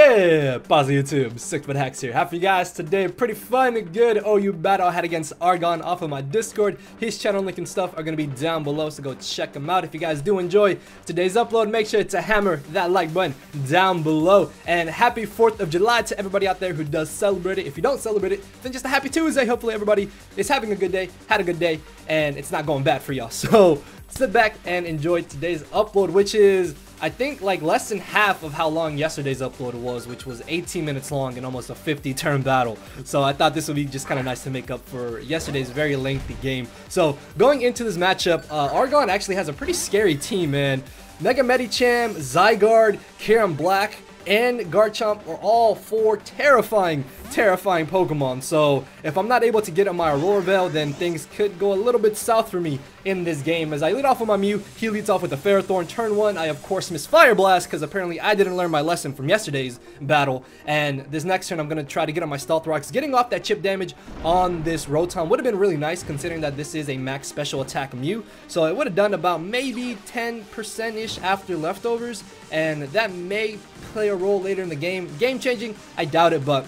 Hey, pause YouTube, 6ftHax here. Have for you guys today a pretty fun and good OU battle I had against Argon off of my Discord. His channel link and stuff are going to be down below, so go check him out. If you guys do enjoy today's upload, make sure to hammer that like button down below. And happy 4th of July to everybody out there who does celebrate it. If you don't celebrate it, then just a happy Tuesday. Hopefully everybody is having a good day, had a good day, and it's not going bad for y'all. So sit back and enjoy today's upload, which is, I think, like less than half of how long yesterday's upload was, which was 18 minutes long and almost a 50-turn battle. So I thought this would be just kind of nice to make up for yesterday's very lengthy game. So going into this matchup, Argon actually has a pretty scary team, man. Mega Medicham, Zygarde, Karen Black, and Garchomp are all four terrifying Pokemon. So if I'm not able to get on my Aurora Veil, then things could go a little bit south for me in this game. As I lead off with my Mew, he leads off with a Ferrothorn. Turn 1, I of course miss Fire Blast because apparently I didn't learn my lesson from yesterday's battle. And this next turn I'm going to try to get on my Stealth Rocks. Getting off that chip damage on this Rotom would have been really nice considering that this is a max special attack Mew. So it would have done about maybe 10%-ish after leftovers, and that may play a role later in the game. Game changing, I doubt it, but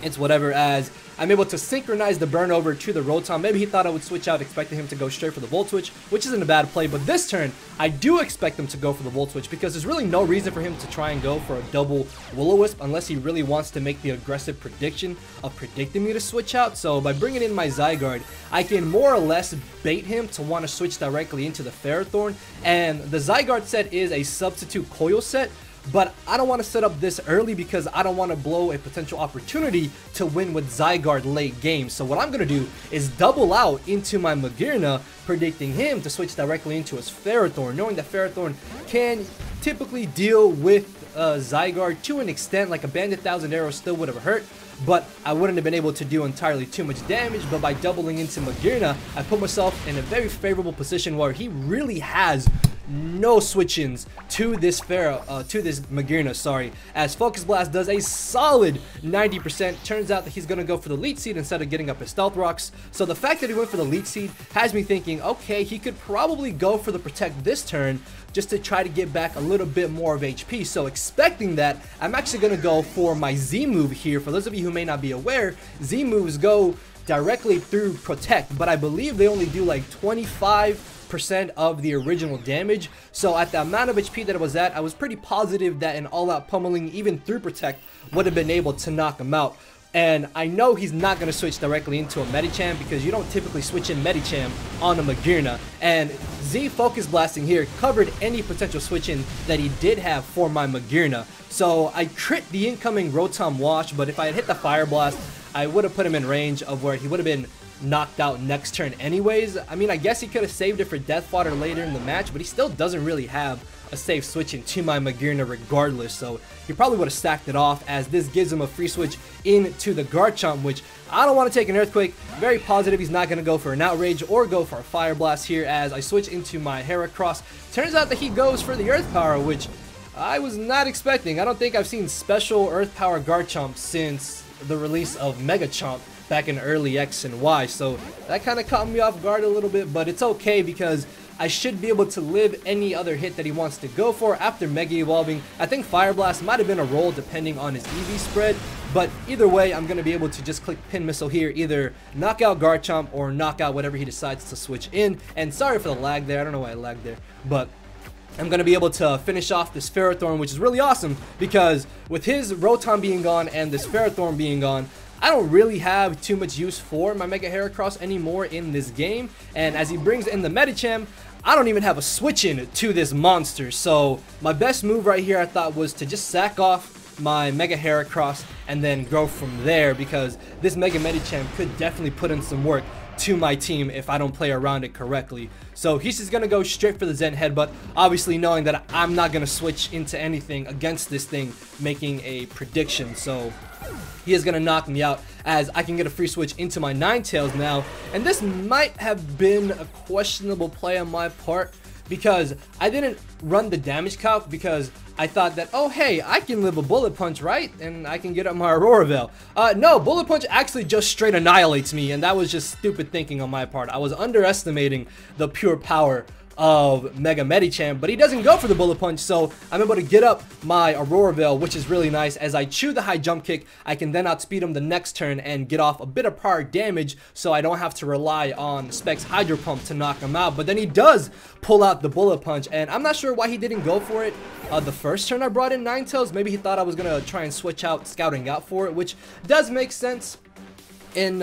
it's whatever, as I'm able to synchronize the burn over to the Rotom. Maybe he thought I would switch out, expecting him to go straight for the Volt Switch, which isn't a bad play, but this turn, I do expect him to go for the Volt Switch because there's really no reason for him to try and go for a double Will-O-Wisp unless he really wants to make the aggressive prediction of predicting me to switch out. So by bringing in my Zygarde, I can more or less bait him to want to switch directly into the Ferrothorn, and the Zygarde set is a substitute coil set. But I don't want to set up this early because I don't want to blow a potential opportunity to win with Zygarde late game. So what I'm going to do is double out into my Magearna, predicting him to switch directly into his Ferrothorn, knowing that Ferrothorn can typically deal with Zygarde to an extent. Like a Bandit 1000 Arrow still would have hurt, but I wouldn't have been able to do entirely too much damage. But by doubling into Magearna, I put myself in a very favorable position where he really has no switch-ins to this Magearna, sorry, as Focus Blast does a solid 90%. Turns out that he's gonna go for the Leech Seed instead of getting up his Stealth Rocks. So the fact that he went for the Leech Seed has me thinking, okay, he could probably go for the Protect this turn just to try to get back a little bit more of HP. So expecting that, I'm actually gonna go for my Z move here. For those of you who may not be aware, Z moves go directly through Protect, but I believe they only do like 25% of the original damage. So at the amount of HP that it was at, I was pretty positive that an all-out pummeling even through Protect would have been able to knock him out. And I know he's not going to switch directly into a Medicham because you don't typically switch in Medicham on a Magearna. And Z Focus Blasting here covered any potential switch in that he did have for my Magearna. So I crit the incoming Rotom Wash, but if I had hit the Fire Blast, I would have put him in range of where he would have been knocked out next turn anyways. I mean, I guess he could have saved it for Death Fodder later in the match, but he still doesn't really have a safe switch into my Magearna regardless, so he probably would have stacked it off, as this gives him a free switch into the Garchomp, which I don't want to take an Earthquake. Very positive he's not going to go for an Outrage or go for a Fire Blast here, as I switch into my Heracross. Turns out that he goes for the Earth Power, which I was not expecting. I don't think I've seen special Earth Power Garchomp since the release of Mega Chomp back in early X and Y, so that kind of caught me off guard a little bit, but it's okay because I should be able to live any other hit that he wants to go for after Mega Evolving. I think Fire Blast might have been a roll depending on his EV spread, but either way, I'm going to be able to just click Pin Missile here, either knock out Garchomp or knock out whatever he decides to switch in. And sorry for the lag there, I don't know why I lagged there, but I'm going to be able to finish off this Ferrothorn, which is really awesome because with his Rotom being gone and this Ferrothorn being gone, I don't really have too much use for my Mega Heracross anymore in this game. And as he brings in the Medicham, I don't even have a switch in to this monster. So my best move right here, I thought, was to just sack off my Mega Heracross and then go from there, because this Mega Medicham could definitely put in some work to my team if I don't play around it correctly. So he's just going to go straight for the Zen Headbutt, obviously knowing that I'm not going to switch into anything against this thing, making a prediction. So he is going to knock me out, as I can get a free switch into my Ninetales now. And this might have been a questionable play on my part because I didn't run the damage calc, because I thought that, oh hey, I can live a Bullet Punch, right? And I can get up my Aurora Veil. No, Bullet Punch actually just straight annihilates me, and that was just stupid thinking on my part. I was underestimating the pure power of Mega Medicham, but he doesn't go for the Bullet Punch, so I'm able to get up my Aurora Veil, which is really nice. As I chew the high jump kick, I can then outspeed him the next turn and get off a bit of prior damage, so I don't have to rely on Specs Hydro Pump to knock him out. But then he does pull out the Bullet Punch, and I'm not sure why he didn't go for it the first turn I brought in Ninetales. Maybe he thought I was gonna try and switch out Scouting Out for it, which does make sense in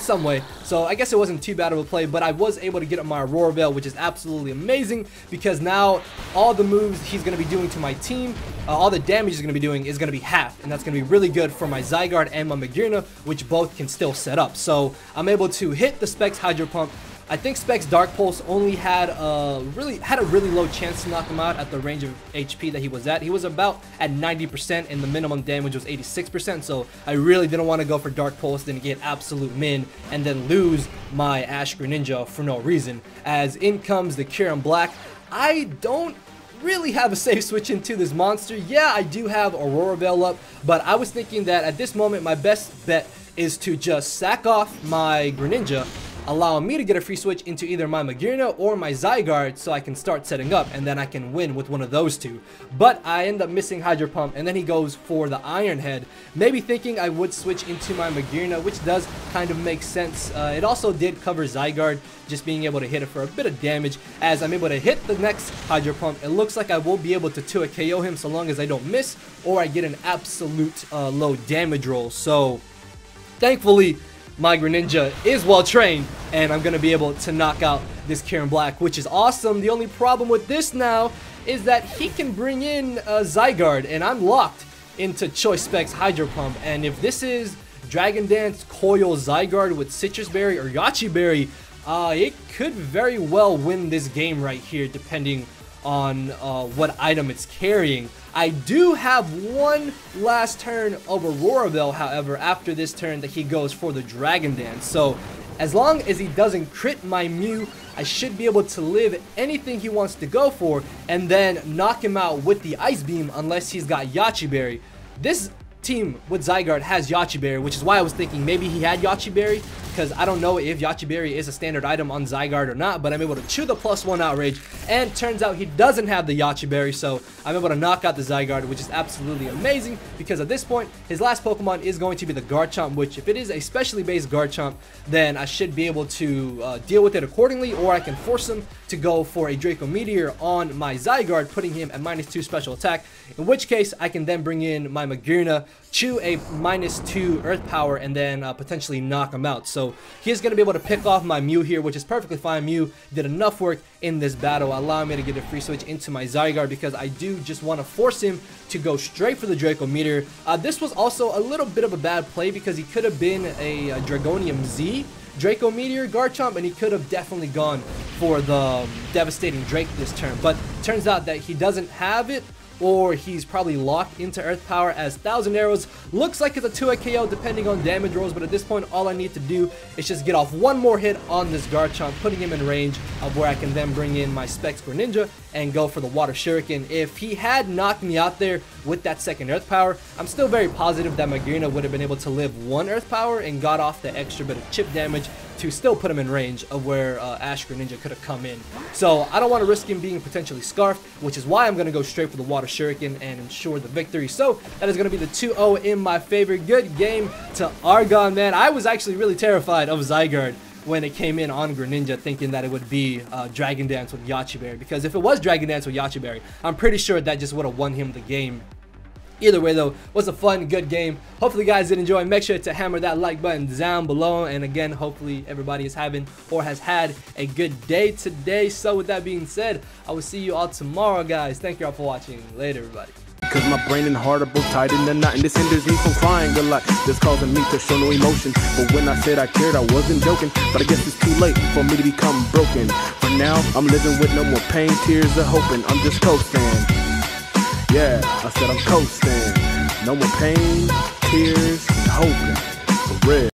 some way. So I guess it wasn't too bad of a play, but I was able to get up my Aurora Veil, which is absolutely amazing, because now all the moves he's going to be doing to my team, all the damage he's going to be doing is going to be half, and that's going to be really good for my Zygarde and my Magearna, which both can still set up. So I'm able to hit the Specs Hydro Pump. I think Specs Dark Pulse only had a really low chance to knock him out at the range of HP that he was at. He was about at 90% and the minimum damage was 86%, so I really didn't want to go for Dark Pulse, then get absolute min, and then lose my Ash Greninja for no reason. As in comes the Kyurem Black. I don't really have a safe switch into this monster. Yeah, I do have Aurora Veil up, but I was thinking that at this moment my best bet is to just sack off my Greninja, allowing me to get a free switch into either my Magearna or my Zygarde, so I can start setting up, and then I can win with one of those two. But I end up missing Hydro Pump, and then he goes for the Iron Head, maybe thinking I would switch into my Magearna, which does kind of make sense. It also did cover Zygarde, just being able to hit it for a bit of damage. As I'm able to hit the next Hydro Pump, it looks like I will be able to 2 KO him so long as I don't miss, or I get an absolute low damage roll. So thankfully my Greninja is well trained, and I'm going to be able to knock out this Kyurem Black, which is awesome. The only problem with this now is that he can bring in Zygarde, and I'm locked into Choice Specs Hydro Pump. And if this is Dragon Dance, Coil, Zygarde with Citrus Berry or Yachi Berry, it could very well win this game right here, depending on what item it's carrying. I do have one last turn of Aurora Veil, however, after this turn that he goes for the Dragon Dance. So as long as he doesn't crit my Mew, I should be able to live anything he wants to go for, and then knock him out with the Ice Beam unless he's got Yachi Berry. This team with Zygarde has Yachi Berry, which is why I was thinking maybe he had Yachi Berry, because I don't know if Yachi Berry is a standard item on Zygarde or not, but I'm able to chew the +1 Outrage, and turns out he doesn't have the Yachi Berry, so I'm able to knock out the Zygarde, which is absolutely amazing, because at this point, his last Pokemon is going to be the Garchomp, which if it is a specially based Garchomp, then I should be able to deal with it accordingly, or I can force him to go for a Draco Meteor on my Zygarde, putting him at -2 special attack, in which case I can then bring in my Magearna, chew a -2 Earth Power, and then potentially knock him out. So he's going to be able to pick off my Mew here, which is perfectly fine. Mew did enough work in this battle, allowing me to get a free switch into my Zygarde, because I do just want to force him to go straight for the Draco Meteor. This was also a little bit of a bad play, because he could have been a Dragonium Z Draco Meteor Garchomp, and he could have definitely gone for the Devastating Drake this turn, but turns out that he doesn't have it, or he's probably locked into Earth Power, as 1000 Arrows looks like it's a 2 KO depending on damage rolls. But at this point, all I need to do is just get off one more hit on this Garchomp, putting him in range of where I can then bring in my Specs Greninja and go for the Water Shuriken. If he had knocked me out there with that second Earth Power, I'm still very positive that Magearna would have been able to live 1 Earth Power and got off the extra bit of chip damage to still put him in range of where Ash Greninja could have come in. So I don't want to risk him being potentially scarfed, which is why I'm going to go straight for the Water Shuriken and ensure the victory. So that is going to be the 2-0 in my favor. Good game to Argon, man. I was actually really terrified of Zygarde when it came in on Greninja, thinking that it would be Dragon Dance with Yachi Berry, because if it was Dragon Dance with Yachi Berry, I'm pretty sure that just would have won him the game. Either way though, was a fun, good game. Hopefully you guys did enjoy. Make sure to hammer that like button down below, and again, hopefully everybody is having or has had a good day today. So with that being said, I will see you all tomorrow, guys. Thank you all for watching. Later, everybody. Cause my brain and heart are both tied in a knot, and this hinders me from crying a lot. This causing me to show no emotion, but when I said I cared, I wasn't joking. But I guess it's too late for me to become broken. For now, I'm living with no more pain, tears, or hoping. I'm just coasting. Yeah, I said I'm coasting. No more pain, tears, and hoping. For real.